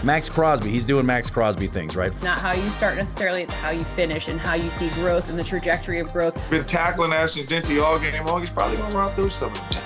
Max Crosby, he's doing Max Crosby things, right? Not how you start necessarily, it's how you finish and how you see growth and the trajectory of growth. Been tackling Ashton Jeanty all game long. He's probably going to run through some of them.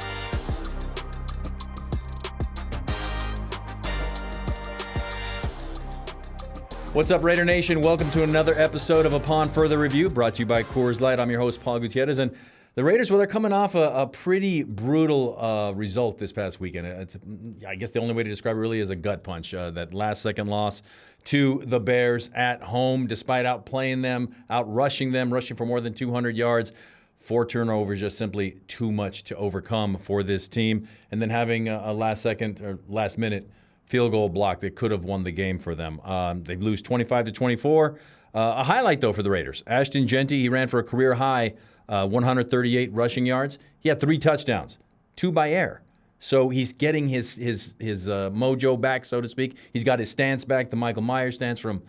What's up, Raider Nation? Welcome to another episode of Upon Further Review, brought to you by Coors Light. I'm your host, Paul Gutierrez, and the Raiders, well, they're coming off a pretty brutal result this past weekend. I guess the only way to describe it really is a gut punch. That last-second loss to the Bears at home, despite outplaying them, outrushing them, rushing for more than 200 yards. 4 turnovers, just simply too much to overcome for this team. And then having a last-second or last-minute field goal block that could have won the game for them. They lose 25-24. A highlight, though, for the Raiders. Ashton Jeanty, he ran for a career-high 138 rushing yards. He had 3 touchdowns, 2 by air. So he's getting his mojo back, so to speak. He's got his stance back, the Michael Myers stance from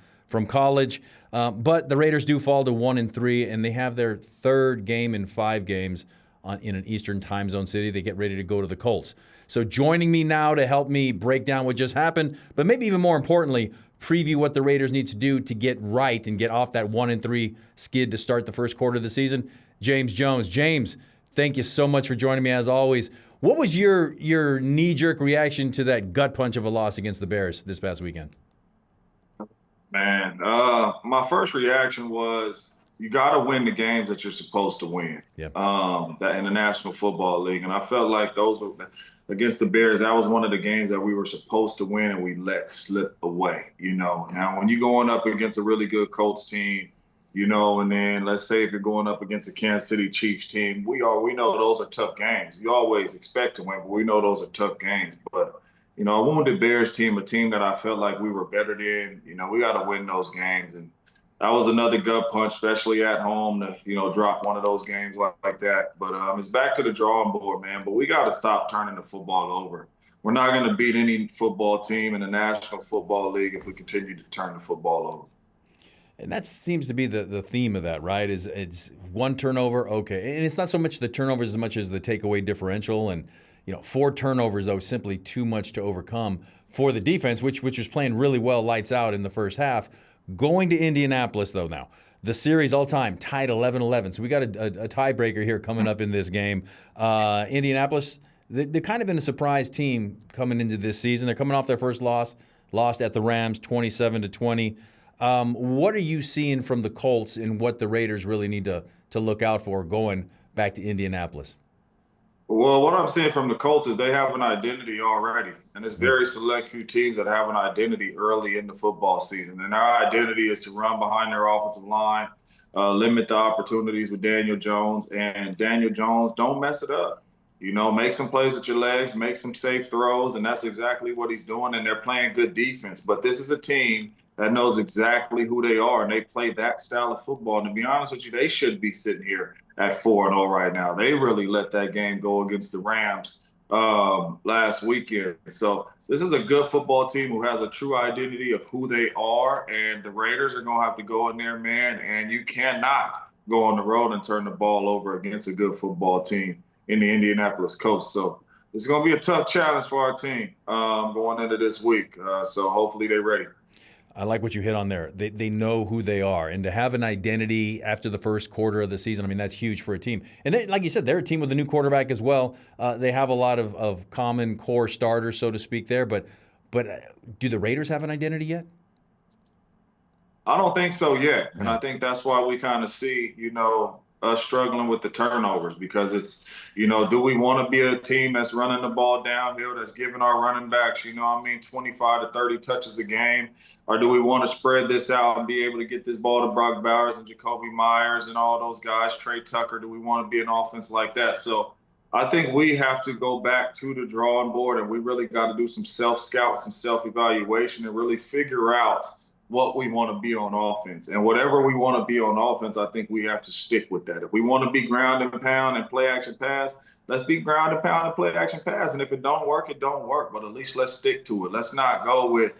college. But the Raiders do fall to 1-3, and they have their 3rd game in 5 games in an Eastern time zone city. They get ready to go to the Colts. So joining me now to help me break down what just happened, but maybe even more importantly, preview what the Raiders need to do to get right and get off that 1-3 skid to start the first quarter of the season, James Jones. James, thank you so much for joining me as always. What was your knee-jerk reaction to that gut punch of a loss against the Bears this past weekend? Man, my first reaction was you got to win the games that you're supposed to win. Yep. That in the National Football League, and I felt like those were against the Bears. That was one of the games that we were supposed to win, and we let slip away. Now when you're going up against a really good Colts team, and then let's say if you're going up against a Kansas City Chiefs team, we know those are tough games. You always expect to win, but we know those are tough games. But a wounded Bears team, a team that I felt like we were better than, we got to win those games. And that was another gut punch, especially at home, to, drop one of those games like that. But it's back to the drawing board, man. But we got to stop turning the football over. We're not going to beat any football team in the National Football League if we continue to turn the football over. And that seems to be the theme of that, right? It's one turnover, okay. And it's not so much the turnovers as much as the takeaway differential. And, 4 turnovers, though, simply too much to overcome for the defense, which was playing really well, lights out in the first half. Going to Indianapolis, though, now. The series all-time tied 11-11. So we got a tiebreaker here coming up in this game. Indianapolis, they've kind of been a surprise team coming into this season. They're coming off their first loss, lost at the Rams 27-20. What are you seeing from the Colts and what the Raiders really need to look out for going back to Indianapolis? Well, what I'm seeing from the Colts is they have an identity already. And it's very select few teams that have an identity early in the football season. And our identity is to run behind their offensive line, limit the opportunities with Daniel Jones. And Daniel Jones, don't mess it up. Make some plays with your legs, make some safe throws, and that's exactly what he's doing. And they're playing good defense. But this is a team that knows exactly who they are, and they play that style of football. And to be honest with you, they should be sitting here at 4-0 right now. They really let that game go against the Rams last weekend. So this is a good football team who has a true identity of who they are, and the Raiders are going to have to go in there, man, and you cannot go on the road and turn the ball over against a good football team in the Indianapolis Colts. So it's going to be a tough challenge for our team going into this week. So hopefully they're ready. I like what you hit on there. They know who they are. And to have an identity after the first quarter of the season, I mean, that's huge for a team. And they, like you said, they're a team with a new quarterback as well. They have a lot of common core starters, so to speak, there. But do the Raiders have an identity yet? I don't think so yet. And I think that's why we kind of see, us struggling with the turnovers, because it's, do we want to be a team that's running the ball downhill, that's giving our running backs, 25 to 30 touches a game? Or do we want to spread this out and be able to get this ball to Brock Bowers and Jacoby Myers and all those guys, Trey Tucker? Do we want to be an offense like that? So I think we have to go back to the drawing board, and we really got to do some self-scout, some self-evaluation, and really figure out what we want to be on offense. And whatever we want to be on offense, I think we have to stick with that. If we want to be ground and pound and play action pass, let's be ground and pound and play action pass. And if it don't work, it don't work. But at least let's stick to it. Let's not go with,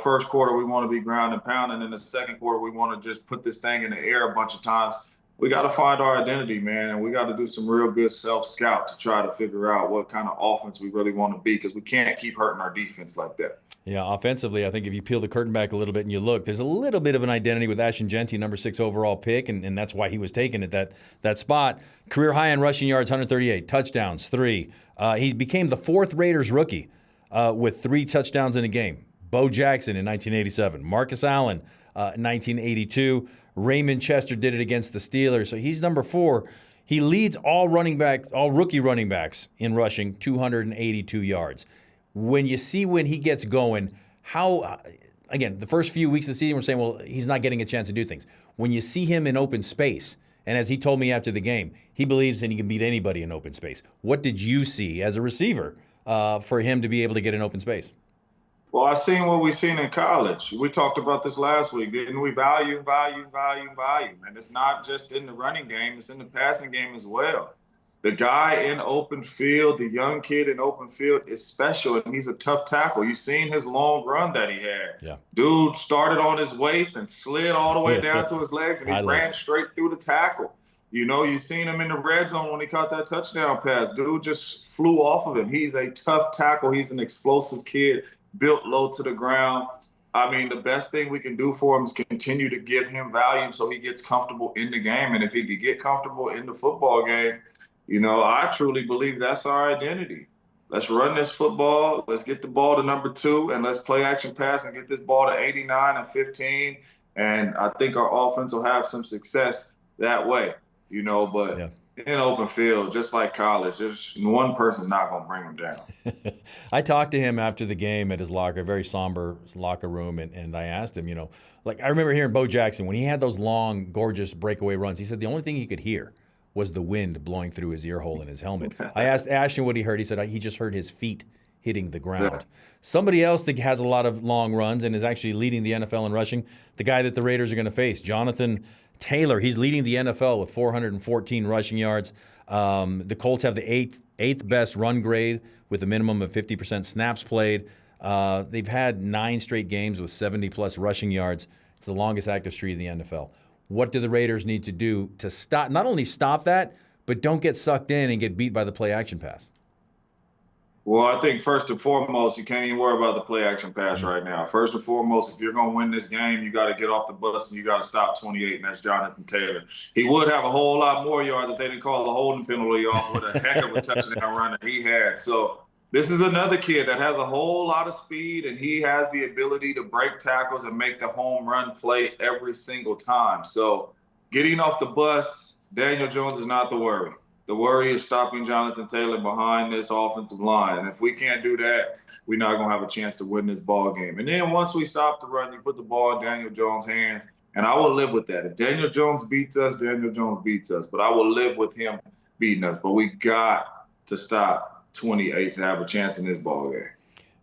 first quarter we want to be ground and pound, and in the second quarter we want to just put this thing in the air a bunch of times. we got to find our identity, man, and we got to do some real good self-scout to try to figure out what kind of offense we really want to be, because we can't keep hurting our defense like that. Yeah, offensively, I think if you peel the curtain back a little bit and you look, there's a little bit of an identity with Ashton, Jeanty, number 6 overall pick, and that's why he was taken at that spot. Career high in rushing yards, 138, touchdowns, 3. He became the 4th Raiders rookie with 3 touchdowns in a game. Bo Jackson in 1987, Marcus Allen 1982, Raymond Chester did it against the Steelers. So he's number 4. He leads all rookie running backs in rushing, 282 yards. When you see when he gets going, how, again, the first few weeks of the season, we're saying, well, he's not getting a chance to do things. When you see him in open space, and as he told me after the game, he believes that he can beat anybody in open space. What did you see as a receiver for him to be able to get in open space? Well, I seen what we seen in college. We talked about this last week, didn't we? Value. And it's not just in the running game, it's in the passing game as well. The guy in open field, the young kid in open field is special, and he's a tough tackle. You've seen his long run that he had. Yeah. Dude started on his waist and slid all the way down to his legs, and he ran straight through the tackle. You know, you've seen him in the red zone when he caught that touchdown pass. Dude just flew off of him. He's a tough tackle. He's an explosive kid, built low to the ground. I mean, the best thing we can do for him is continue to give him value so he gets comfortable in the game. And if he could get comfortable in the football game, you know, I truly believe that's our identity. Let's run this football. Let's get the ball to number 2, and let's play action pass and get this ball to 89 and 15. And I think our offense will have some success that way, you know, but in open field, just like college, just one person's not going to bring him down. I talked to him after the game at his locker, very somber locker room, and I asked him, you know, like I remember hearing Bo Jackson, when he had those long, gorgeous breakaway runs, he said the only thing he could hear was the wind blowing through his ear hole in his helmet. I asked Ashton what he heard. He said he just heard his feet hitting the ground. Yeah. Somebody else that has a lot of long runs and is actually leading the NFL in rushing, the guy that the Raiders are going to face, Jonathan Taylor. He's leading the NFL with 414 rushing yards. The Colts have the eighth best run grade with a minimum of 50% snaps played. They've had 9 straight games with 70-plus rushing yards. It's the longest active streak in the NFL. What do the Raiders need to do to stop, not only stop that, but don't get sucked in and get beat by the play-action pass? Well, I think first and foremost, you can't even worry about the play-action pass right now. First and foremost, if you're going to win this game, you got to get off the bus and you got to stop 28, and that's Jonathan Taylor. He would have a whole lot more yards if they didn't call the holding penalty off with a heck of a touchdown run that he had. So this is another kid that has a whole lot of speed, and he has the ability to break tackles and make the home run play every single time. So getting off the bus, Daniel Jones is not the worry. The worry is stopping Jonathan Taylor behind this offensive line. And if we can't do that, we're not going to have a chance to win this ball game. And then once we stop the run, you put the ball in Daniel Jones' hands, and I will live with that. If Daniel Jones beats us, Daniel Jones beats us. But I will live with him beating us. But we got to stop 28 to have a chance in this ball game.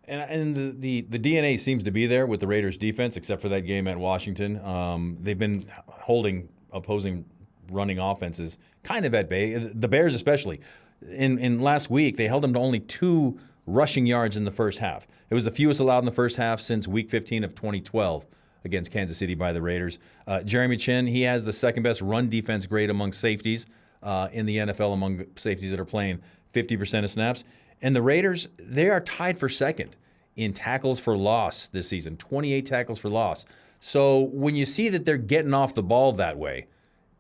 And the DNA seems to be there with the Raiders defense, except for that game at Washington. They've been holding opposing running offenses kind of at bay. The Bears especially. In last week, they held them to only 2 rushing yards in the first half. It was the fewest allowed in the first half since Week 15 of 2012 against Kansas City by the Raiders. Jeremy Chin, he has the second best run defense grade among safeties in the NFL, among safeties that are playing 50% of snaps. And the Raiders, they are tied for second in tackles for loss this season, 28 tackles for loss. So when you see that they're getting off the ball that way,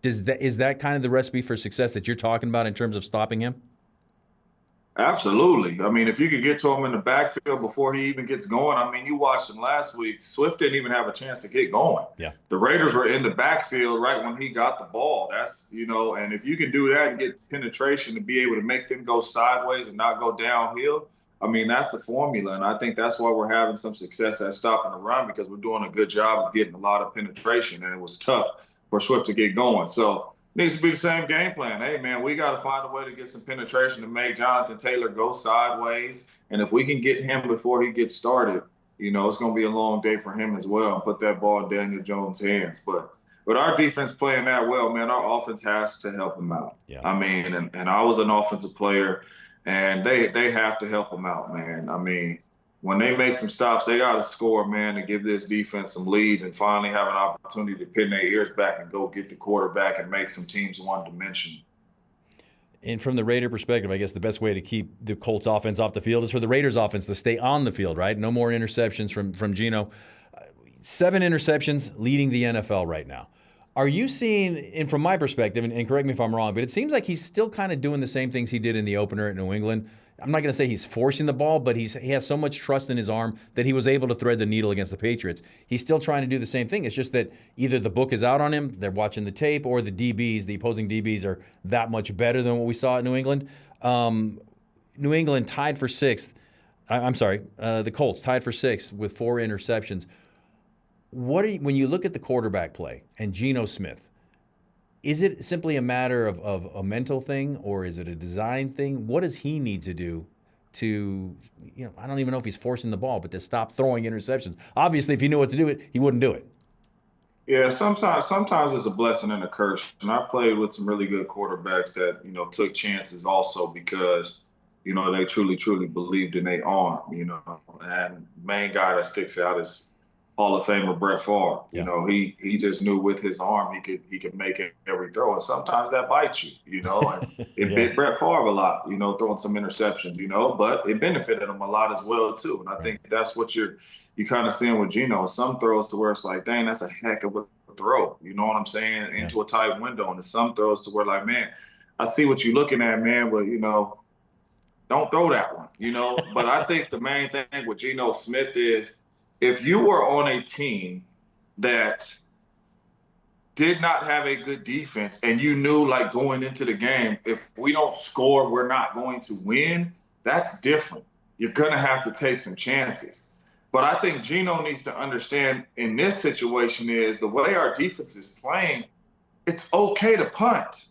is that kind of the recipe for success that you're talking about in terms of stopping him? Absolutely. I mean, if you could get to him in the backfield before he even gets going, I mean, you watched him last week. Swift didn't even have a chance to get going. Yeah. The Raiders were in the backfield right when he got the ball. That's, you know, and if you can do that and get penetration to be able to make them go sideways and not go downhill, I mean, that's the formula. And I think that's why we're having some success at stopping the run, because we're doing a good job of getting a lot of penetration, and it was tough for Swift to get going. So it needs to be the same game plan. Hey, man, we got to find a way to get some penetration to make Jonathan Taylor go sideways. And if we can get him before he gets started, you know, it's going to be a long day for him as well, and put that ball in Daniel Jones' hands. But with our defense playing that well, man, our offense has to help him out. Yeah. I mean, and I was an offensive player, and they have to help him out, man. I mean, when they make some stops, they got to score, man, to give this defense some leads and finally have an opportunity to pin their ears back and go get the quarterback and make some teams one-dimensional. And from the Raider perspective, I guess the best way to keep the Colts offense off the field is for the Raiders offense to stay on the field, right? No more interceptions from Geno. 7 interceptions leading the NFL right now. Are you seeing, and from my perspective, and correct me if I'm wrong, but it seems like he's still kind of doing the same things he did in the opener at New England. I'm not going to say he's forcing the ball, but he has so much trust in his arm that he was able to thread the needle against the Patriots. He's still trying to do the same thing. It's just that either the book is out on him, they're watching the tape, or the DBs, the opposing DBs, are that much better than what we saw at New England. New England tied for 6th. The Colts tied for 6th with 4 interceptions. When you look at the quarterback play and Geno Smith, is it simply a matter of a mental thing, or is it a design thing? What does he need to do to, I don't even know if he's forcing the ball, but to stop throwing interceptions? Obviously, if he knew what to do it, he wouldn't do it. Yeah, sometimes it's a blessing and a curse. And I played with some really good quarterbacks that, took chances also because, they truly, truly believed in their arm, And main guy that sticks out is Hall of Famer Brett Favre. Yeah. He just knew with his arm he could make every throw, and sometimes that bites you. And it Yeah. bit Brett Favre a lot. Throwing some interceptions. But it benefited him a lot as well too. And I think that's what you kind of seeing with Geno. Some throws to where it's like, dang, that's a heck of a throw. You know what I'm saying? Into a tight window, and some throws to where like, man, I see what you're looking at, man, but don't throw that one. But I think the main thing with Geno Smith is, if you were on a team that did not have a good defense and you knew, like, going into the game, if we don't score, we're not going to win, that's different. You're going to have to take some chances. But I think Geno needs to understand in this situation is the way our defense is playing, it's okay to punt.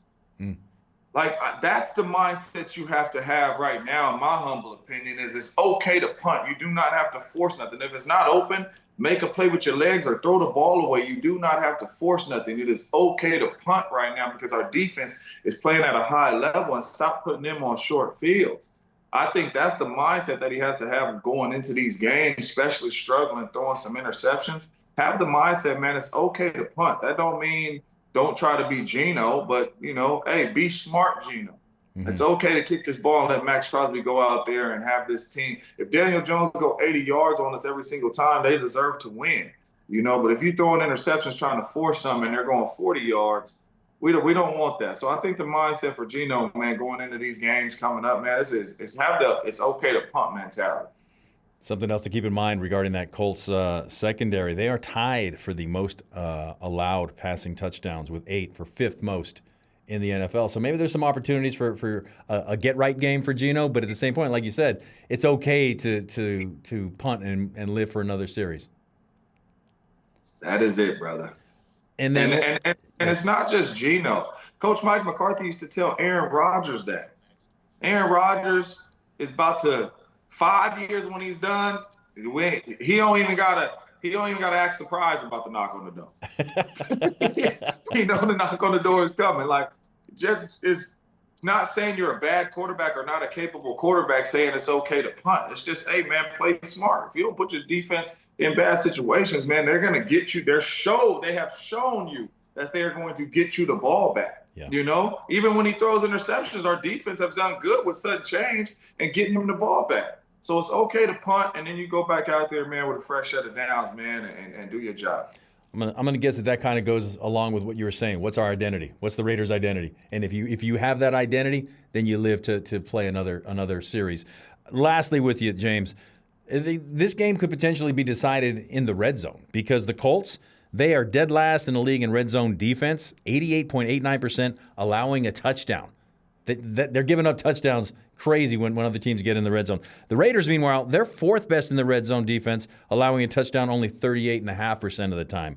Like, that's the mindset you have to have right now, in my humble opinion, is it's okay to punt. You do not have to force nothing. If it's not open, make a play with your legs or throw the ball away. You do not have to force nothing. It is okay to punt right now because our defense is playing at a high level, and stop putting them on short fields. I think that's the mindset that he has to have going into these games, especially struggling, throwing some interceptions. Have the mindset, man, it's okay to punt. That don't mean don't try to be Geno, but, hey, be smart, Geno. Mm-hmm. It's okay to kick this ball and let Max Crosby go out there and have this team. If Daniel Jones go 80 yards on us every single time, they deserve to win. But if you throw in interceptions trying to force something and they're going 40 yards, we don't want that. So I think the mindset for Geno, man, going into these games coming up, man, it's okay to punt mentality. Something else to keep in mind regarding that Colts secondary, they are tied for the most allowed passing touchdowns with 8, for 5th most in the NFL. So maybe there's some opportunities for a get-right game for Geno, but at the same point, like you said, it's okay to punt and live for another series. That is it, brother. And then and it's not just Geno. Coach Mike McCarthy used to tell Aaron Rodgers that. Aaron Rodgers is about to 5 years when he's done. He don't even gotta act surprised about the knock on the door. The knock on the door is coming. Like, just is not saying you're a bad quarterback or not a capable quarterback, saying it's okay to punt. It's just, hey, man, play smart. If you don't put your defense in bad situations, man, they're going to get you. They have shown you that they're going to get you the ball back. Yeah. Even when he throws interceptions, our defense has done good with sudden change and getting him the ball back. So it's okay to punt, and then you go back out there, man, with a fresh set of downs, man, and do your job. I'm gonna guess that kind of goes along with what you were saying. What's our identity? What's the Raiders' identity? And if you have that identity, then you live to play another series. Lastly, with you, James, this game could potentially be decided in the red zone because the Colts, they are dead last in the league in red zone defense, 88.89%, allowing a touchdown. They're giving up touchdowns crazy when other teams get in the red zone. The Raiders, meanwhile, they're 4th best in the red zone defense, allowing a touchdown only 38.5% of the time.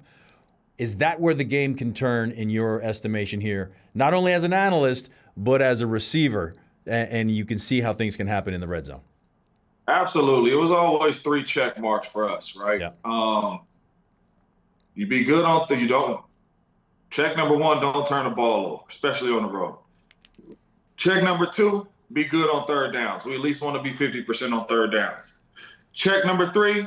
Is that where the game can turn in your estimation here, not only as an analyst, but as a receiver, and you can see how things can happen in the red zone? Absolutely. It was always 3 check marks for us, right? Yeah. You be good you don't. Check number 1, don't turn the ball over, especially on the road. Check number 2, be good on third downs. We at least want to be 50% on third downs. Check number 3,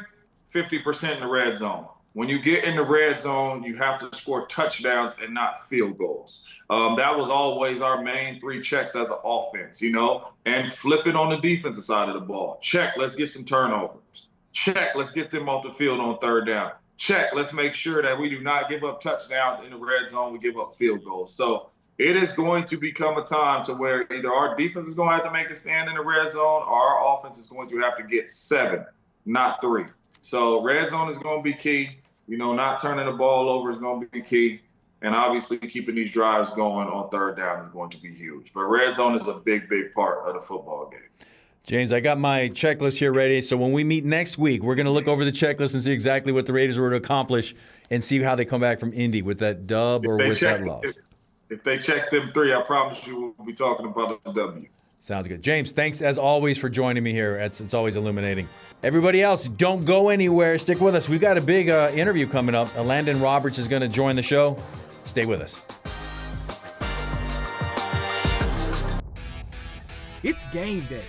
50% in the red zone. When you get in the red zone, you have to score touchdowns and not field goals. That was always our main 3 checks as an offense, and flip it on the defensive side of the ball. Check, let's get some turnovers. Check, let's get them off the field on 3rd down. Check, let's make sure that we do not give up touchdowns in the red zone. We give up field goals. So it is going to become a time to where either our defense is going to have to make a stand in the red zone or our offense is going to have to get 7, not 3. So red zone is going to be key. Not turning the ball over is going to be key. And obviously keeping these drives going on 3rd down is going to be huge. But red zone is a big, big part of the football game. James, I got my checklist here ready. So when we meet next week, we're going to look over the checklist and see exactly what the Raiders were to accomplish and see how they come back from Indy with that dub or with that loss. If they check them 3, I promise you we'll be talking about the W. Sounds good. James, thanks as always for joining me here. It's always illuminating. Everybody else, don't go anywhere. Stick with us. We've got a big interview coming up. Elandon Roberts is going to join the show. Stay with us. It's game day,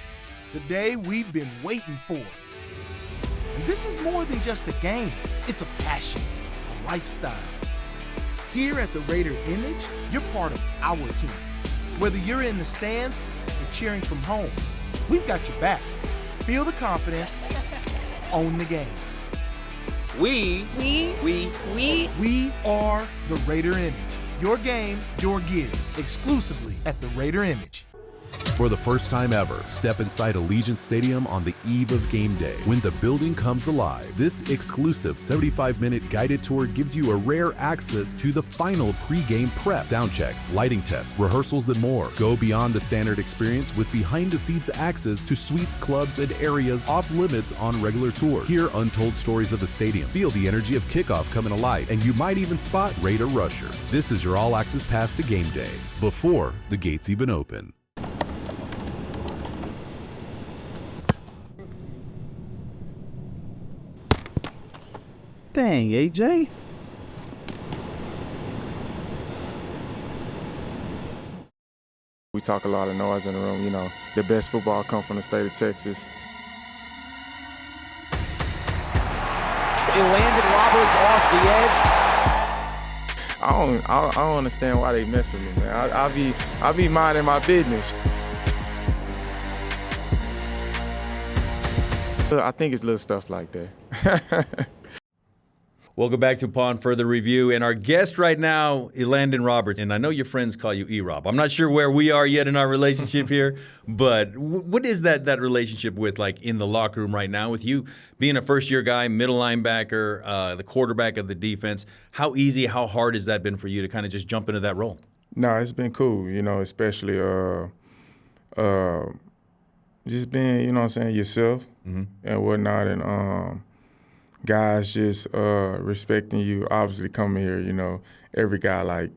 the day we've been waiting for. And this is more than just a game. It's a passion, a lifestyle. Here at the Raider Image, you're part of our team. Whether you're in the stands or cheering from home, we've got your back. Feel the confidence, own the game. We are the Raider Image. Your game, your gear, exclusively at the Raider Image. For the first time ever, step inside Allegiant Stadium on the eve of game day. When the building comes alive, this exclusive 75-minute guided tour gives you a rare access to the final pre-game prep, sound checks, lighting tests, rehearsals, and more. Go beyond the standard experience with behind-the-scenes access to suites, clubs, and areas off limits on regular tour. Hear untold stories of the stadium, feel the energy of kickoff coming alive, and you might even spot Raider Rusher. This is your all-access pass to game day, before the gates even open. Dang, AJ. We talk a lot of noise in the room, the best football come from the state of Texas. Elandon Roberts off the edge. I don't understand why they mess with me, man. I be minding my business. I think it's little stuff like that. Welcome back to Upon Further Review. And our guest right now, Elandon Roberts. And I know your friends call you E-Rob. I'm not sure where we are yet in our relationship here, but what is that relationship with, like, in the locker room right now with you being a first-year guy, middle linebacker, the quarterback of the defense? How easy, how hard has that been for you to kind of just jump into that role? No, it's been cool, especially just being, yourself and whatnot, and guys just respecting you. Obviously, coming here, every guy,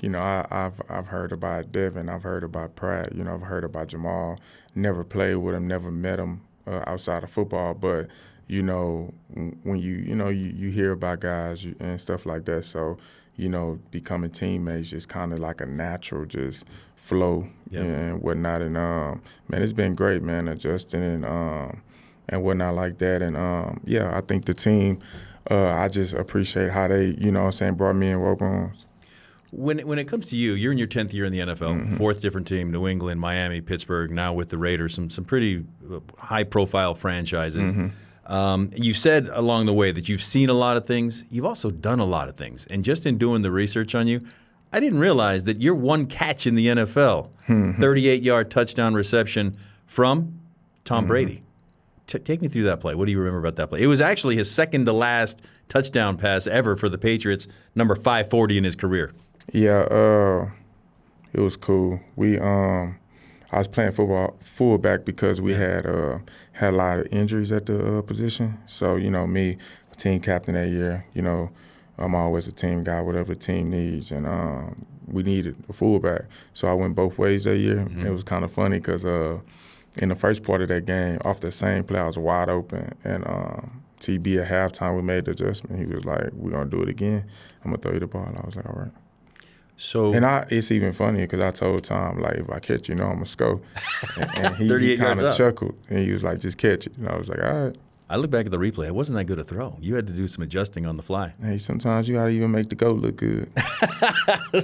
I've heard about Devin, I've heard about Pratt, I've heard about Jamal. Never played with him, never met him outside of football, but when you hear about guys and stuff like that, so becoming teammates just kind of like a natural just flow and whatnot, and man, it's been great, man, adjusting and whatnot like that. And, I think the team, I just appreciate how they, brought me in rope arms. When it comes to you, you're in your 10th year in the NFL, fourth different team, New England, Miami, Pittsburgh, now with the Raiders, some pretty high-profile franchises. You've said along the way that you've seen a lot of things. You've also done a lot of things. And just in doing the research on you, I didn't realize that you're one catch in the NFL, 38-yard touchdown reception from Tom Brady. Take me through that play. What do you remember about that play? It was actually his second to last touchdown pass ever for the Patriots, number 540 in his career. Yeah, it was cool. I was playing fullback because we had a lot of injuries at the position. So, me, team captain that year, I'm always a team guy, whatever the team needs, and we needed a fullback. So I went both ways that year. It was kind of funny because in the first part of that game, off the same play, I was wide open, and TB at halftime, we made the adjustment. He was like, "We're gonna do it again. I'm gonna throw you the ball." I was like, "All right." So, and it's even funnier because I told Tom, like, if I catch you, I'm gonna score. And he kind of chuckled, and he was like, "Just catch it." And I was like, "All right." I look back at the replay. It wasn't that good a throw. You had to do some adjusting on the fly. Hey, sometimes you got to even make the GOAT look good.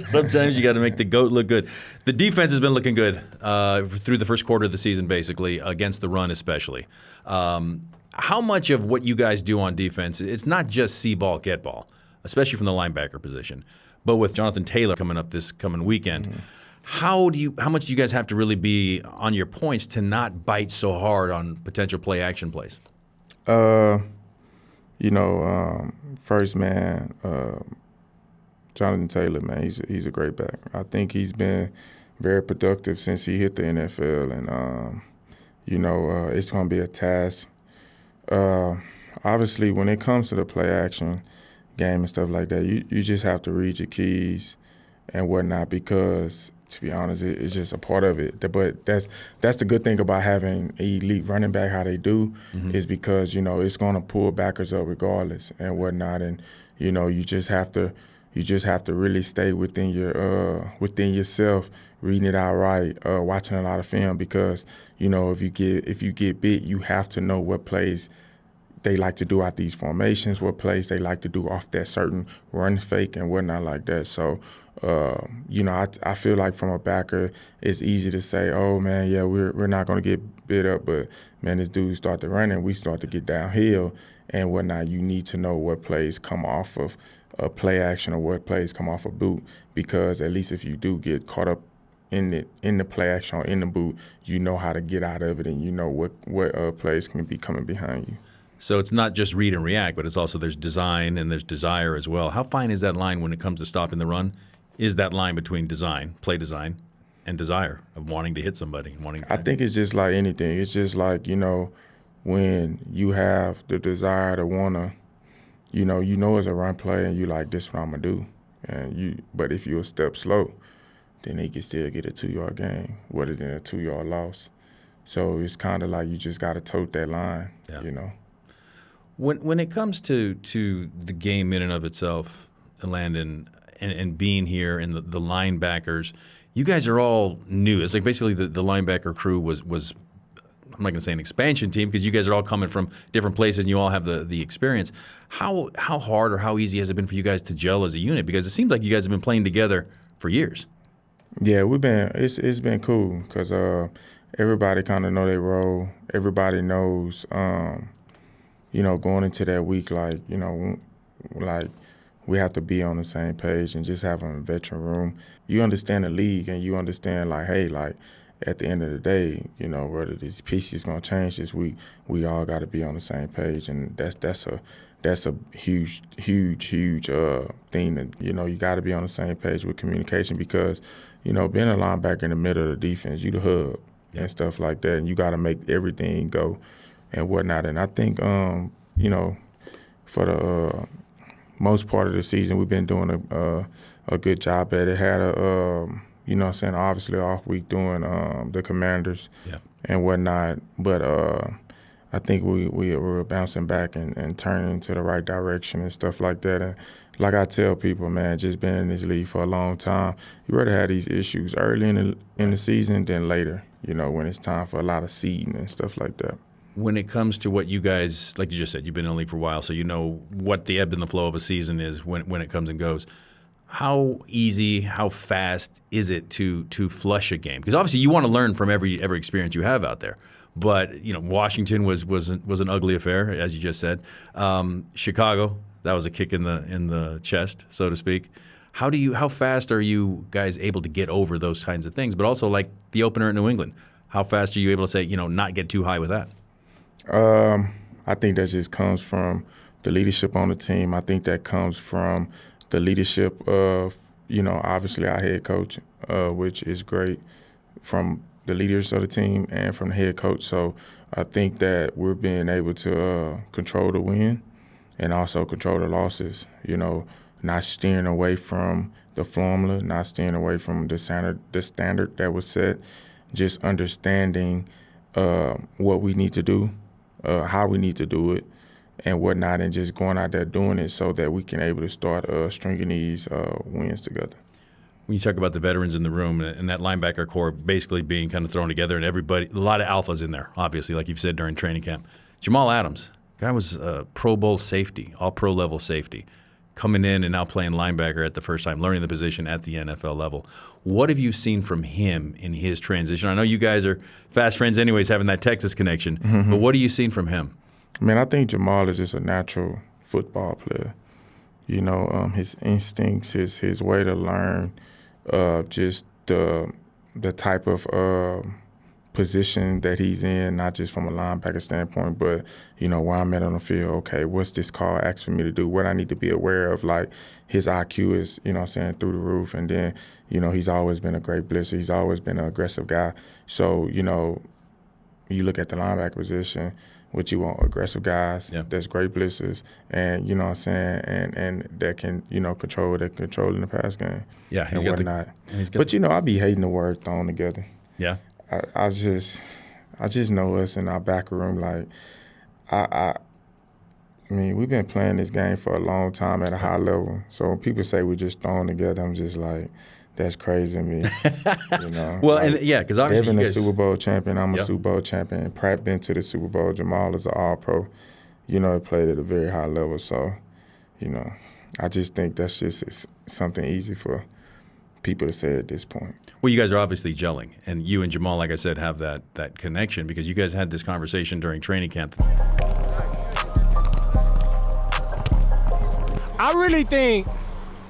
Sometimes you got to make the GOAT look good. The defense has been looking good through the first quarter of the season, basically, against the run especially. How much of what you guys do on defense, it's not just see ball, get ball, especially from the linebacker position, but with Jonathan Taylor coming up this coming weekend, how much do you guys have to really be on your points to not bite so hard on potential play action plays? First man, Jonathan Taylor, man, he's a great back. I think he's been very productive since he hit the NFL, and it's going to be a task. Obviously, when it comes to the play action game and stuff like that, you just have to read your keys and whatnot, because to be honest, it's just a part of it. But that's the good thing about having elite running back, how they do, is because, it's going to pull backers up regardless and whatnot. And, you just have to really stay within yourself, reading it out right, watching a lot of film, because, if you get bit, you have to know what plays they like to do out these formations, what plays they like to do off that certain run fake and whatnot like that. So, I feel like from a backer, it's easy to say, oh, man, yeah, we're not going to get bit up. But, man, this dude start to run and we start to get downhill and whatnot. You need to know what plays come off of play action or what plays come off a boot, because at least if you do get caught up in the play action or in the boot, you know how to get out of it, and you know what plays can be coming behind you. So it's not just read and react, but it's also there's design and there's desire as well. How fine is that line when it comes to stopping the run? Is that line between play design, and desire of wanting to hit somebody? I think it's just like anything. It's just like, when you have the desire to want to, it's a run play and you like, this is what I'm going to do. But if you're a step slow, then he can still get a 2-yard gain rather than a 2-yard loss. So it's kind of like you just got to tote that line, When it comes to the game in and of itself, Elandon, and being here and the linebackers, you guys are all new. It's like basically the linebacker crew was I'm not going to say an expansion team, because you guys are all coming from different places and you all have the experience. How hard or how easy has it been for you guys to gel as a unit? Because it seems like you guys have been playing together for years. Yeah, it's been cool, because everybody kind of know their role. Everybody knows, going into that week, like we have to be on the same page and just having a veteran room. You understand the league and you understand, like, hey, like, at the end of the day, whether this piece is going to change this week, we all got to be on the same page. And that's a huge thing that, you got to be on the same page with communication, because, being a linebacker in the middle of the defense, you the hub and stuff like that, and you got to make everything go and whatnot. And I think, for the most part of the season, we've been doing a good job at it. Had obviously off week doing the Commanders and whatnot. But I think we were bouncing back and turning into the right direction and stuff like that. And like I tell people, man, just been in this league for a long time, you rather have these issues early in the season than later, when it's time for a lot of seeding and stuff like that. When it comes to what you guys, like you just said, you've been in the league for a while, so you know what the ebb and the flow of a season is when it comes and goes. How easy, how fast is it to flush a game? Because obviously you want to learn from every experience you have out there. But Washington was an ugly affair, as you just said. Chicago, that was a kick in the chest, so to speak. How fast are you guys able to get over those kinds of things? But also, like the opener in New England, how fast are you able to say, not get too high with that? I think that just comes from the leadership on the team. I think that comes from the leadership of, obviously our head coach, which is great, from the leaders of the team and from the head coach. So I think that we're being able to control the win and also control the losses, not steering away from the formula, not steering away from the standard that was set, just understanding what we need to do, how we need to do it, and whatnot, and just going out there doing it so that we can able to start stringing these wins together. When you talk about the veterans in the room and that linebacker core basically being kind of thrown together, and everybody, a lot of alphas in there, obviously, like you've said during training camp. Jamal Adams Guy was a Pro Bowl safety, all-pro level safety, coming in and now playing linebacker at the first time, learning the position at the NFL level. What have you seen from him in his transition? I know you guys are fast friends anyways, having that Texas connection, but what have you seen from him? Man, I think Jamal is just a natural football player. You know, his instincts, his way to learn, just the type of position that he's in, not just from a linebacker standpoint, but, you know, where I'm at on the field, okay, what's this call asks for me to do, what I need to be aware of. Like, his IQ is, you know what I'm saying, through the roof. And then, you know, he's always been a great blitzer. He's always been an aggressive guy. So, you know, you look at the linebacker position, what you want, aggressive guys, that's great blitzers, and, you know what I'm saying, and that can, you know, control in the pass game and whatnot. But, you know, I be hating the word thrown together. Yeah. I just know us in our back room. Like, I mean, we've been playing this game for a long time at a high level. So when people say we're just thrown together, I'm just like, that's crazy to me. You know. Well, like, and because obviously they've been a Super Bowl champion. I'm a Super Bowl champion. Pratt been to the Super Bowl. Jamal is an All-Pro. You know, he played at a very high level. So, you know, I just think that's just something easy for people to say at this point. Well, you guys are obviously gelling, and you and Jamal, like I said, have that connection because you guys had this conversation during training camp. I really think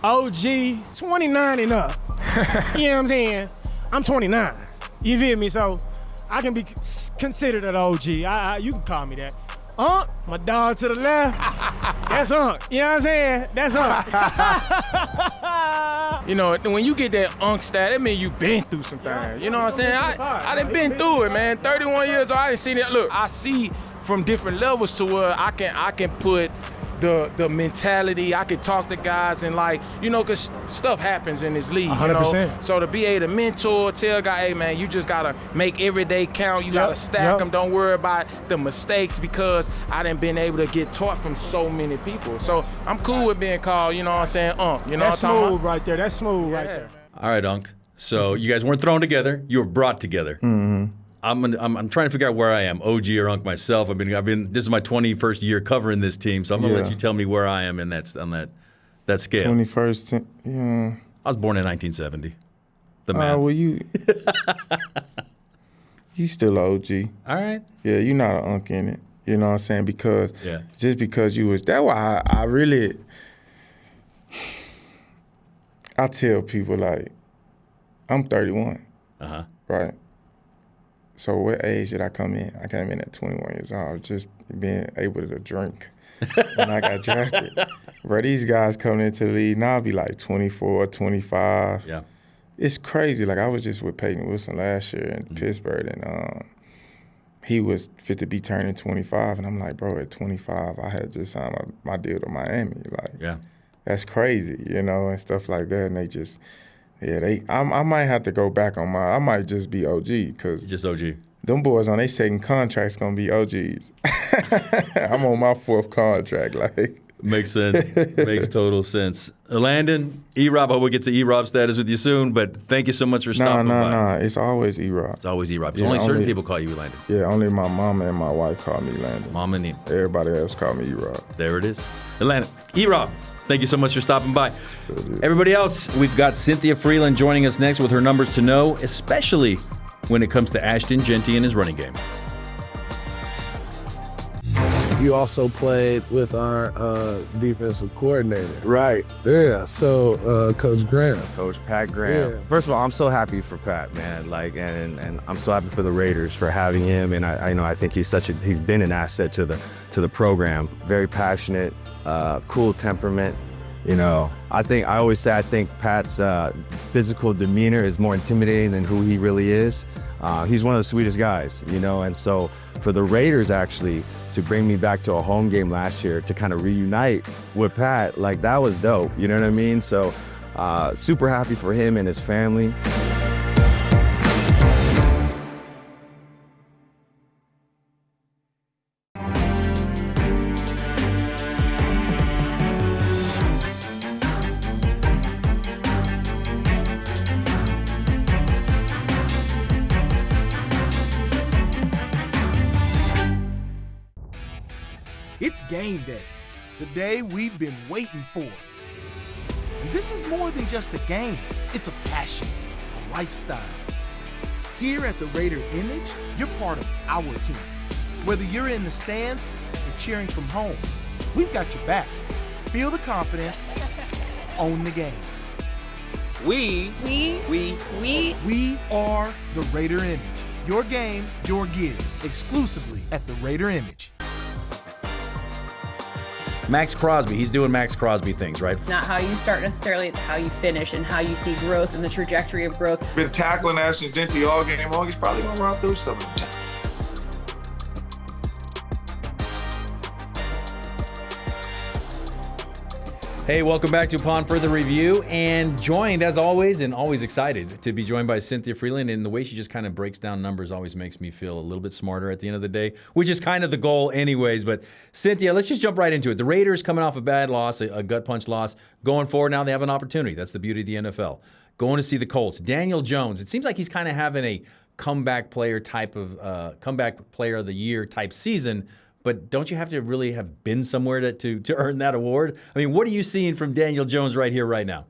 OG 29 and up. You know what I'm saying? I'm 29. You feel me? So I can be considered an OG. You can call me that. My dog to the left, that's Unc. You know what I'm saying? That's Unc. You know, when you get that Unc stat, that means you've been through some things. You know what I'm saying? I done been through it, man. 31 years old, I done seen it. Look, I see from different levels to where I can put the mentality. I can talk to guys and, like, you know, because stuff happens in this league. 100%. You know? So to be able to mentor, tell a guy, hey, man, you just got to make every day count. You got to stack them. Don't worry about the mistakes because I done been able to get taught from so many people. So I'm cool with being called, you know what I'm saying, Unc. You know That's smooth right there. That's smooth right there. All right, Unc. So you guys weren't thrown together. You were brought together. Mm-hmm. I'm trying to figure out where I am, OG or Unc myself. This is my 21st year covering this team, so I'm gonna let you tell me where I am in that scale. 21st, yeah. I was born in 1970. The math. Well, you still an OG. All right. Yeah, you're not an Unc in it. You know what I'm saying? Because just because you was, that's why I really, I tell people, like, I'm 31. Right. So what age did I come in? I came in at 21 years old, just being able to drink when I got drafted. Bro, these guys coming into the league, now I'll be like 24, 25. Yeah. It's crazy. Like, I was just with Peyton Wilson last year in Pittsburgh, and he was fit to be turning 25, and I'm like, bro, at 25, I had just signed my deal to Miami. Like, that's crazy, you know, and stuff like that, and they just – I might have to go back on I might just be OG because just OG. Them boys on their second contract's gonna be OGs. I'm on my fourth contract, like. Makes sense. Makes total sense. Elandon, E-Rob, I hope we get to E-Rob status with you soon, but thank you so much for stopping by. No, it's always E-Rob. It's always E-Rob. It's only certain people call you Elandon. Yeah, only my mama and my wife call me Elandon. Mama and everybody else call me E-Rob. There it is. Elandon, E-Rob. Thank you so much for stopping by. Everybody else, we've got Cynthia Frelund joining us next with her numbers to know, especially when it comes to Ashton, Jeanty, and his running game. You also played with our defensive coordinator. Right. Yeah, so Coach Graham. Coach Pat Graham. Yeah. First of all, I'm so happy for Pat, man. Like, and I'm so happy for the Raiders for having him. And I think he's been an asset to the program. Very passionate, cool temperament. You know, I think Pat's physical demeanor is more intimidating than who he really is. He's one of the sweetest guys, you know, and so for the Raiders actually to bring me back to a home game last year to kind of reunite with Pat, like, that was dope, you know what I mean? So super happy for him and his family. game day, the day we've been waiting for. And this is more than just a game, it's a passion, a lifestyle. Here at the Raider Image, you're part of our team. Whether you're in the stands or cheering from home, we've got your back. Feel the confidence, own the game. We are the Raider Image. Your game, your gear, exclusively at the Raider Image. Max Crosby, he's doing Max Crosby things, right? It's not how you start necessarily, it's how you finish and how you see growth and the trajectory of growth. Been tackling Ashton Jeanty all game long. He's probably going to run through some of them. Hey, welcome back to Upon Further Review, and joined as always, and always excited to be joined by Cynthia Frelund. And the way she just kind of breaks down numbers always makes me feel a little bit smarter at the end of the day, which is kind of the goal anyways. But Cynthia, let's just jump right into it. The Raiders coming off a bad loss, a gut punch loss. Going forward now, they have an opportunity. That's the beauty of the NFL. Going to see the Colts. Daniel Jones, it seems like he's kind of having a comeback player of the year type season. But don't you have to really have been somewhere to earn that award? I mean, what are you seeing from Daniel Jones right here, right now?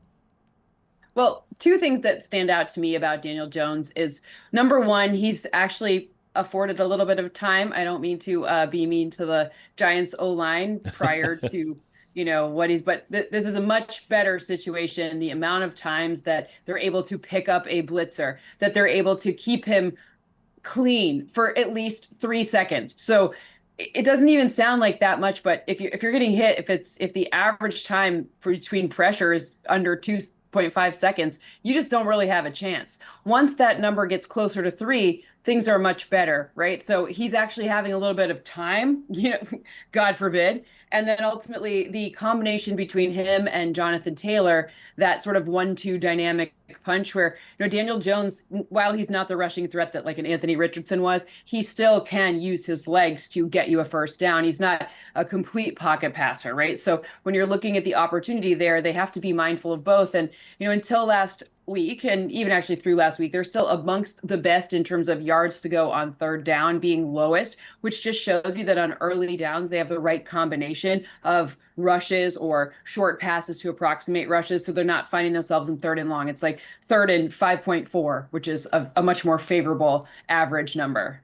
Well, two things that stand out to me about Daniel Jones is, number one, he's actually afforded a little bit of time. I don't mean to be mean to the Giants O-line prior to, but this is a much better situation. The amount of times that they're able to pick up a blitzer, that they're able to keep him clean for at least 3 seconds. So it doesn't even sound like that much, but if you're getting hit, if the average time between pressure is under 2.5 seconds, you just don't really have a chance. Once that number gets closer to 3, things are much better, right? So he's actually having a little bit of time, God forbid. And then ultimately the combination between him and Jonathan Taylor, that sort of 1-2 dynamic punch where, Daniel Jones, while he's not the rushing threat that like an Anthony Richardson was, he still can use his legs to get you a first down. He's not a complete pocket passer, right? So when you're looking at the opportunity there, they have to be mindful of both. And, until last week, and even actually through last week, they're still amongst the best in terms of yards to go on third down, being lowest, which just shows you that on early downs, they have the right combination of rushes or short passes to approximate rushes. So they're not finding themselves in third and long. It's like third and 5.4, which is a much more favorable average number.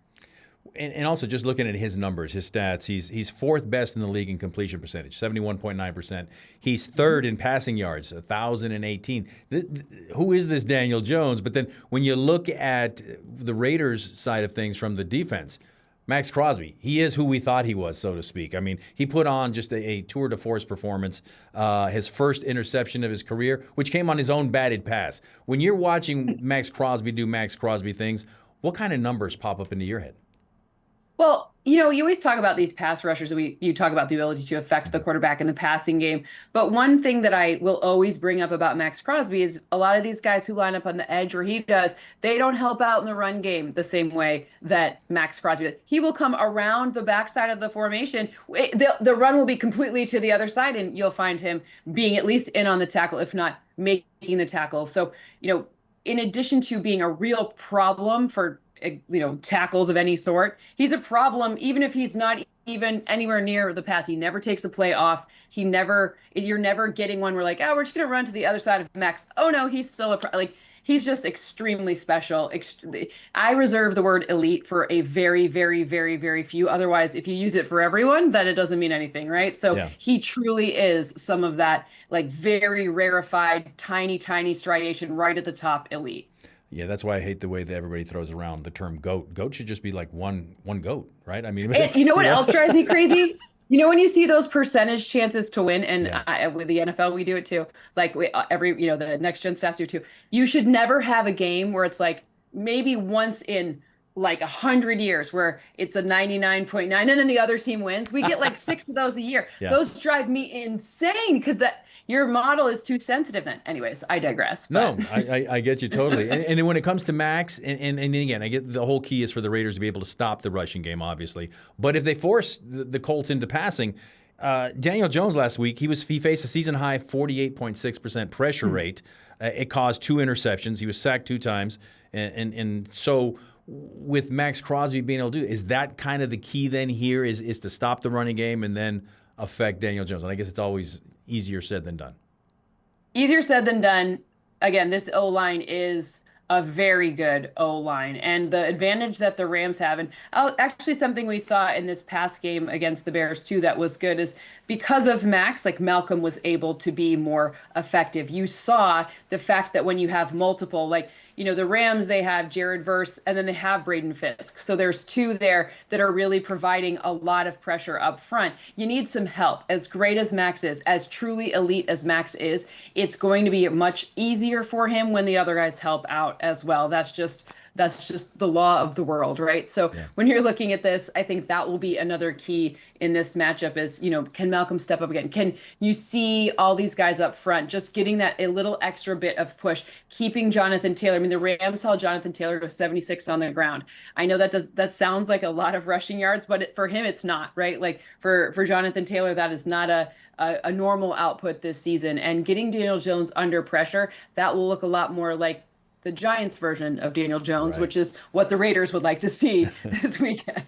And also just looking at his numbers, his stats, he's fourth best in the league in completion percentage, 71.9%. He's third in passing yards, 1,018. Who is this Daniel Jones? But then when you look at the Raiders side of things from the defense, Max Crosby, he is who we thought he was, so to speak. I mean, he put on just a tour de force performance, his first interception of his career, which came on his own batted pass. When you're watching Max Crosby do Max Crosby things, what kind of numbers pop up into your head? Well, you always talk about these pass rushers. You talk about the ability to affect the quarterback in the passing game. But one thing that I will always bring up about Max Crosby is a lot of these guys who line up on the edge where he does, they don't help out in the run game the same way that Max Crosby does. He will come around the backside of the formation. The run will be completely to the other side, and you'll find him being at least in on the tackle, if not making the tackle. So, in addition to being a real problem for tackles of any sort, he's a problem even if he's not even anywhere near the pass. He never takes a play off. You're never getting one where like, we're just going to run to the other side of Max. Oh no, he's still he's just extremely special. I reserve the word elite for a very, very, very, very few. Otherwise, if you use it for everyone, then it doesn't mean anything, right? So yeah. He truly is some of that like very rarefied, tiny striation right at the top elite. Yeah, that's why I hate the way that everybody throws around the term GOAT. GOAT should just be like one goat, right? I mean, and you know what else drives me crazy? When you see those percentage chances to win, and with the NFL we do it too. Like the next gen stats do too. You should never have a game where it's like maybe once in like 100 years where it's a 99.9 and then the other team wins. We get like 6 of those a year. Yeah. Those drive me insane because your model is too sensitive then. Anyways, I digress. But. No, I get you totally. And when it comes to Max, and again, I get the whole key is for the Raiders to be able to stop the rushing game, obviously. But if they force the Colts into passing, Daniel Jones last week, he faced a season-high 48.6% pressure rate. It caused 2 interceptions. He was sacked 2 times. And so with Max Crosby being able to do it, is that kind of the key then here is to stop the running game and then affect Daniel Jones? And I guess it's always easier said than done. Easier said than done. Again, this O-line is a very good O-line. And the advantage that the Rams have, and actually something we saw in this past game against the Bears too that was good, is because of Max, like Malcolm was able to be more effective. You saw the fact that when you have multiple, like, the Rams, they have Jared Verse and then they have Braden Fisk. So there's two there that are really providing a lot of pressure up front. You need some help. As great as Max is, as truly elite as Max is, it's going to be much easier for him when the other guys help out as well. That's just the law of the world, right? So when you're looking at this, I think that will be another key in this matchup is, can Malcolm step up again? Can you see all these guys up front just getting that a little extra bit of push, keeping Jonathan Taylor? I mean, the Rams held Jonathan Taylor to 76 on the ground. I know that sounds like a lot of rushing yards, but for him, it's not, right? Like for Jonathan Taylor, that is not a normal output this season. And getting Daniel Jones under pressure, that will look a lot more like the Giants version of Daniel Jones, which is what the Raiders would like to see this weekend.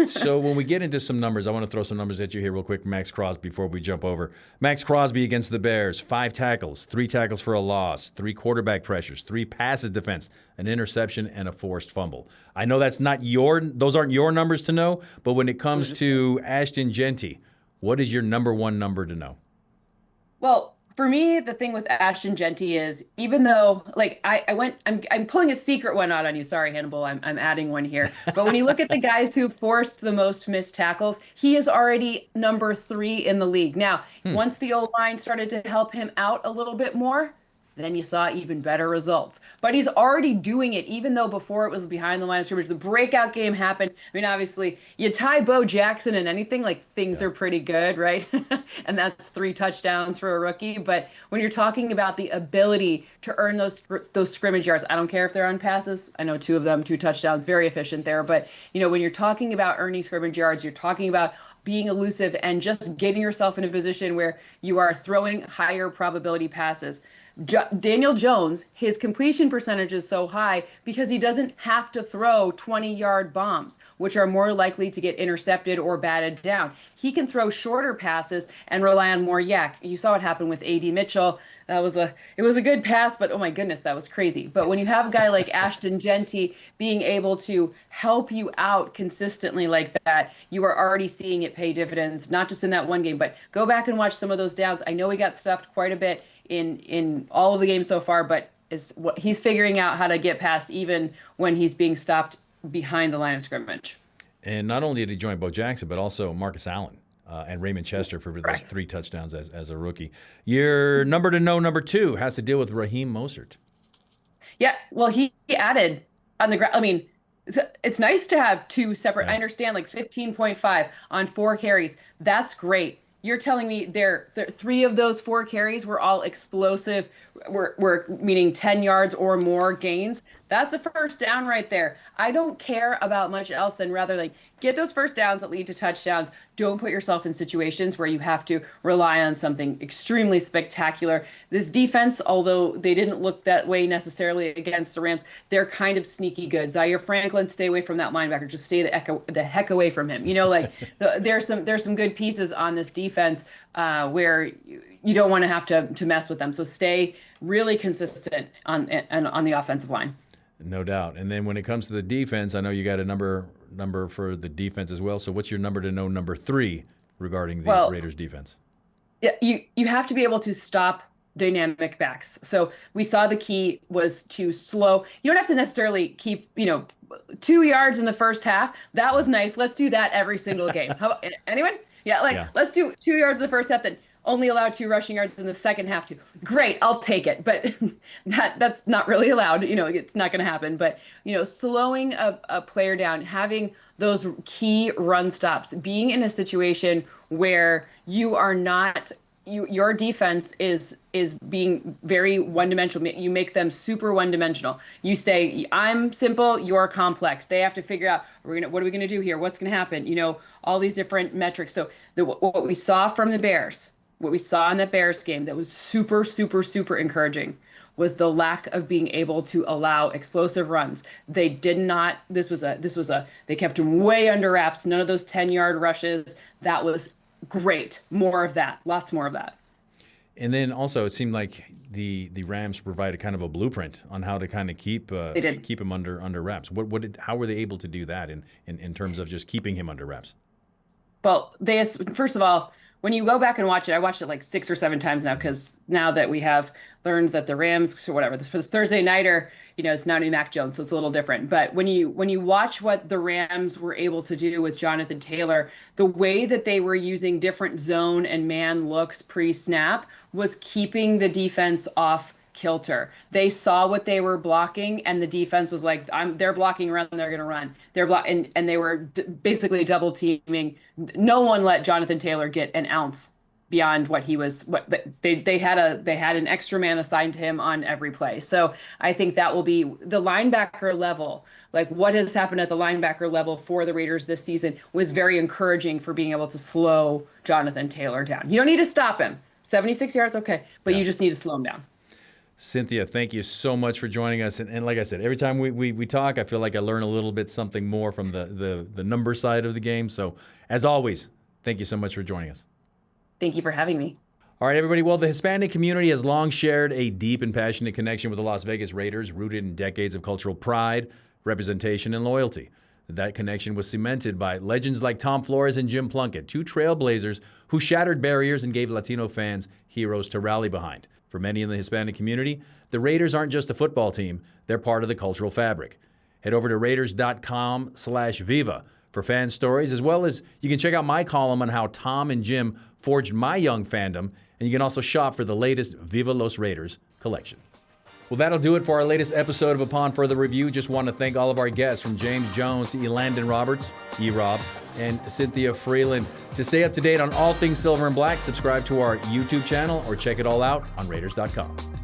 So when we get into some numbers, I want to throw some numbers at you here real quick. Max Crosby before we jump over. Max Crosby against the Bears, 5 tackles, 3 tackles for a loss, 3 quarterback pressures, 3 passes defense, an interception, and a forced fumble. I know those aren't your numbers to know, but when it comes to Ashton Jeanty, what is your number one number to know? Well, for me, the thing with Ashton Jeanty is, even though, like, I'm pulling a secret one out on you. Sorry, Hannibal, I'm adding one here. But when you look at the guys who forced the most missed tackles, he is already number 3 in the league. Now, once the O-line started to help him out a little bit more, then you saw even better results. But he's already doing it, even though before it was behind the line of scrimmage. The breakout game happened. I mean, obviously, you tie Bo Jackson in anything, like, things are pretty good, right? And that's 3 touchdowns for a rookie. But when you're talking about the ability to earn those scrimmage yards, I don't care if they're on passes. I know 2 of them, 2 touchdowns, very efficient there. But, when you're talking about earning scrimmage yards, you're talking about being elusive and just getting yourself in a position where you are throwing higher probability passes. Daniel Jones, his completion percentage is so high because he doesn't have to throw 20-yard bombs, which are more likely to get intercepted or batted down. He can throw shorter passes and rely on more yak. You saw what happened with A.D. Mitchell. It was a good pass, but oh my goodness, that was crazy. But when you have a guy like Ashton Jeanty being able to help you out consistently like that, you are already seeing it pay dividends, not just in that one game, but go back and watch some of those downs. I know he got stuffed quite a bit in all of the games so far, but he's figuring out how to get past even when he's being stopped behind the line of scrimmage. And not only did he join Bo Jackson, but also Marcus Allen and Raymond Chester for the 3 touchdowns as a rookie. Your number to know, number 2, has to deal with Raheem Mostert. Yeah, well, he added on the ground. I mean, it's nice to have 2 separate. I understand, like 15.5 on 4 carries. That's great. You're telling me there 3 of those 4 carries were all explosive, were meaning 10 yards or more gains. That's a first down right there. I don't care about much else than rather like get those first downs that lead to touchdowns. Don't put yourself in situations where you have to rely on something extremely spectacular. This defense, although they didn't look that way necessarily against the Rams, they're kind of sneaky good. Zaire Franklin, stay away from that linebacker. Just stay the heck away from him. There's some good pieces on this defense where you don't want to have to mess with them. So stay really consistent on the offensive line. No doubt. And then when it comes to the defense, I know you got a number for the defense as well. So what's your number to know, number 3, regarding the Raiders defense? Yeah, you have to be able to stop dynamic backs. So we saw the key was to slow. You don't have to necessarily keep, 2 yards in the first half. That was nice. Let's do that every single game. How about, anyone? Yeah, let's do 2 yards in the first half, then only allow 2 rushing yards in the second half too. Great, I'll take it. But that's not really allowed. It's not going to happen. But, slowing a player down, having those key run stops, being in a situation where you are not your defense is being very one-dimensional. You make them super one-dimensional. You say, I'm simple, you're complex. They have to figure out, what are we going to do here? What's going to happen? All these different metrics. So what we saw from the Bears, what we saw in that Bears game that was super, super, super encouraging was the lack of being able to allow explosive runs. They did not, they kept them way under wraps. None of those 10-yard rushes. That was great. More of that. Lots more of that. And then also, it seemed like the Rams provided kind of a blueprint on how to kind of keep him under wraps. How were they able to do that in terms of just keeping him under wraps? Well, first of all, when you go back and watch it, I watched it like 6 or 7 times now, because now that we have learned that the Rams, or whatever, this was Thursday Nighter, it's now new Mac Jones, so it's a little different. But when you watch what the Rams were able to do with Jonathan Taylor, the way that they were using different zone and man looks pre-snap was keeping the defense off kilter. They saw what they were blocking, and the defense was like, they're blocking around, they're going to run. And they were basically double teaming. No one let Jonathan Taylor get an ounce beyond what he was. They had an extra man assigned to him on every play. So I think that will be the linebacker level. Like, what has happened at the linebacker level for the Raiders this season was very encouraging for being able to slow Jonathan Taylor down. You don't need to stop him. 76 yards, okay, but you just need to slow him down. Cynthia, thank you so much for joining us. And like I said, every time we talk, I feel like I learn a little bit something more from the number side of the game. So as always, thank you so much for joining us. Thank you for having me. All right, everybody. Well, the Hispanic community has long shared a deep and passionate connection with the Las Vegas Raiders, rooted in decades of cultural pride, representation, and loyalty. That connection was cemented by legends like Tom Flores and Jim Plunkett, two trailblazers who shattered barriers and gave Latino fans heroes to rally behind. For many in the Hispanic community, the Raiders aren't just a football team, they're part of the cultural fabric. Head over to Raiders.com/Viva for fan stories, as well as you can check out my column on how Tom and Jim forged my young fandom, and you can also shop for the latest Viva Los Raiders collection. Well, that'll do it for our latest episode of Upon Further Review. Just want to thank all of our guests, from James Jones to Elandon Roberts, E-Rob, and Cynthia Frelund. To stay up to date on all things Silver and Black, subscribe to our YouTube channel or check it all out on Raiders.com.